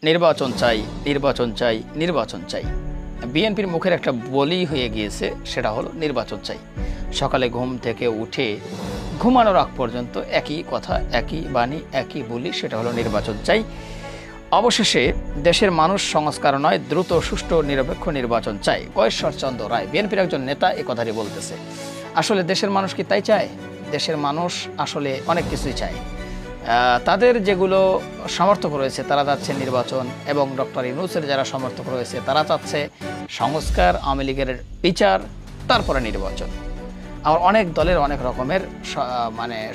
নির্বাচন চাই, নির্বাচন চাই, নির্বাচন চাই। বিএনপির মুখের একটা বলি হয়ে গিয়েছে, সেটা হলো নির্বাচন চাই। সকালে ঘুম থেকে উঠে ঘুমানোর আগ পর্যন্ত একই কথা, একই বাণী, একই বলি, সেটা হলো নির্বাচন চাই। অবশেষে দেশের মানুষ সংস্কার নয়, দ্রুত সুষ্ঠু নিরপেক্ষ নির্বাচন চাই। গয়েশ্বরচন্দ্র রায়, বিএনপির একজন নেতা, এ কথাটি বলতেছে। আসলে দেশের মানুষ কি তাই চায়? দেশের মানুষ আসলে অনেক কিছুই চায়। তাদের যেগুলো সমর্থক রয়েছে তারা চাচ্ছে নির্বাচন, এবং ডক্টর ইউনূসের যারা সমর্থক রয়েছে তারা চাচ্ছে সংস্কার, আওয়ামী লীগের বিচার, তারপরে নির্বাচন। আবার অনেক দলের অনেক রকমের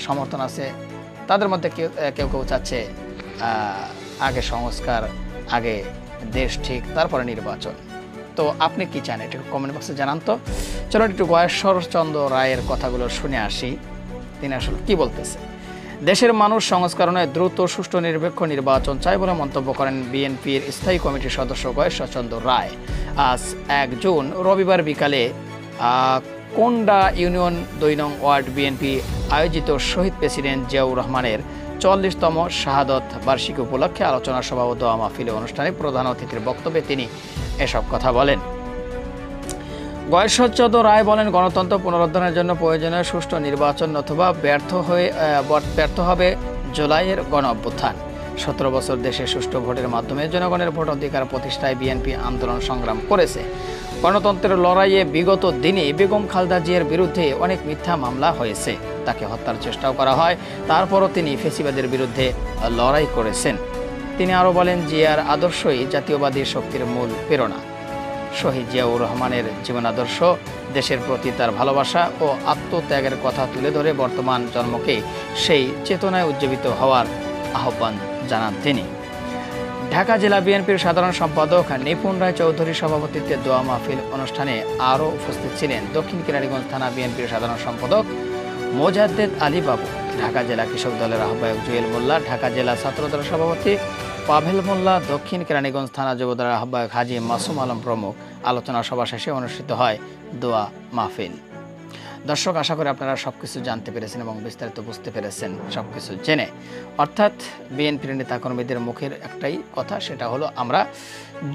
সমর্থন আছে। তাদের মধ্যে কেউ কেউ চাচ্ছে আগে সংস্কার, আগে দেশ ঠিক, তারপরে নির্বাচন। তো আপনি কি চান? এটা কমেন্ট বক্সে জানান তো। চলো একটু গয়েশ্বরচন্দ্র রায়ের কথাগুলো শুনে আসি, তিনি আসলে কি বলতেছে। দেশের মানুষ সংস্কার নয়, দ্রুত সুষ্ঠু নিরপেক্ষ নির্বাচন চাই বলে মন্তব্য করেন বিএনপির স্থায়ী কমিটির সদস্য গয়েশ্বরচন্দ্র রায়। আজ 1 জুন রবিবার বিকালে কোন্ডা ইউনিয়ন 2 নং ওয়ার্ড বিএনপি আয়োজিত শহীদ প্রেসিডেন্ট জিয়াউর রহমানের 44তম শাহাদত বার্ষিকী উপলক্ষে আলোচনা সভা ও দোয়া মাহফিলে অনুষ্ঠানে প্রধান অতিথির বক্তব্যে তিনি এসব কথা বলেন। গয়েশ্বরচন্দ্র রায় বলেন, গণতন্ত্র পুনরুদ্ধারের জন্য প্রয়োজনীয় সুষ্ঠু নির্বাচন অথবা ব্যর্থ হবে জুলাইয়ের গণ অভ্যুত্থান। 17 বছর দেশে সুষ্ঠু ভোটের মাধ্যমে জনগণের ভোট অধিকার প্রতিষ্ঠায় বিএনপি আন্দোলন সংগ্রাম করেছে। গণতন্ত্রের লড়াইয়ে বিগত দিনে বেগম খালেদা জিয়ার বিরুদ্ধে অনেক মিথ্যা মামলা হয়েছে, তাকে হত্যার চেষ্টাও করা হয়, তারপরও তিনি ফ্যাসিবাদের বিরুদ্ধে লড়াই করেছেন। তিনি আরও বলেন, জিয়ার আদর্শই জাতীয়বাদী শক্তির মূল প্রেরণা। শহীদ জিয়াউর রহমানের জীবন আদর্শ, দেশের প্রতি তার ভালোবাসা ও আত্মত্যাগের কথা তুলে ধরে বর্তমান জন্মকে সেই চেতনায় উজ্জীবিত হওয়ার আহ্বান জানান তিনি। ঢাকা জেলা বিএনপির সাধারণ সম্পাদক নিপুণ রায় চৌধুরীর সভাপতিত্বে দোয়া মাহফিল অনুষ্ঠানে আরও উপস্থিত ছিলেন দক্ষিণ কেরানীগঞ্জ থানা বিএনপির সাধারণ সম্পাদক মোজাদ্দেদ আলী বাবু, ঢাকা জেলা কৃষক দলের আহ্বায়ক জুয়েল মোল্লা, ঢাকা জেলা ছাত্রদলের সভাপতি পাভেল মোল্লা, দক্ষিণ কেরানীগঞ্জ থানা যুবদলের আহ্বায়ক হাজী মাসুম আলম প্রমুখ। আলোচনা সভা শেষে অনুষ্ঠিত হয় দোয়া মাহফিল। দর্শক, আশা করি আপনারা সবকিছু জানতে পেরেছেন এবং বিস্তারিত বুঝতে পেরেছেন সবকিছু জেনে। অর্থাৎ বিএনপির নেতাকর্মীদের মুখের একটাই কথা, সেটা হলো আমরা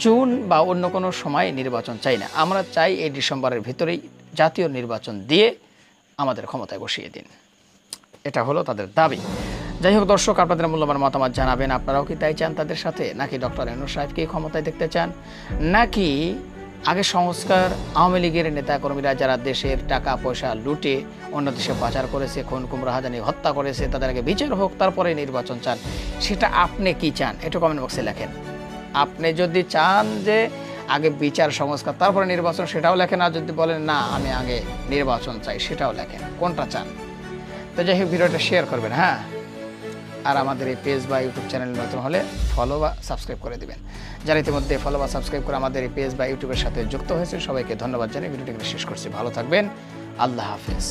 জুন বা অন্য কোনো সময় নির্বাচন চাই না, আমরা চাই এই ডিসেম্বরের ভিতরেই জাতীয় নির্বাচন দিয়ে আমাদের ক্ষমতায় বসিয়ে দিন। এটা হলো তাদের দাবি। যাই হোক দর্শক, আপনাদের মূল্যবান মতামত জানাবেন। আপনারাও কি তাই চান তাদের সাথে, নাকি ডক্টর ইউনূস সাহেবকে ক্ষমতায় দেখতে চান, নাকি আগে সংস্কার, আওয়ামী লীগের নেতাকর্মীরা যারা দেশের টাকা পয়সা লুটে অন্য দেশে পাচার করেছে, খুন কুমড়া হাজানি হত্যা করেছে, তাদের আগে বিচার হোক, তারপরে নির্বাচন চান? সেটা আপনি কি চান একটু কমেন্ট বক্সে লেখেন। আপনি যদি চান যে আগে বিচার সংস্কার তারপরে নির্বাচন, সেটাও লেখেন। আর যদি বলেন না আমি আগে নির্বাচন চাই, সেটাও লেখেন। কোনটা চান? তো যাই হোক, ভিডিওটা শেয়ার করবেন। হ্যাঁ, আর আমাদের এই পেজ বা ইউটিউব চ্যানেল নতুন হলে ফলো বা সাবস্ক্রাইব করে দিবেন। যারা ইতিমধ্যে ফলো বা সাবস্ক্রাইব করে আমাদের এই পেজ বা ইউটিউবের সাথে যুক্ত হয়েছে, সবাইকে ধন্যবাদ জানিয়ে ভিডিওটিকে শেষ করছি। ভালো থাকবেন। আল্লাহ হাফেজ।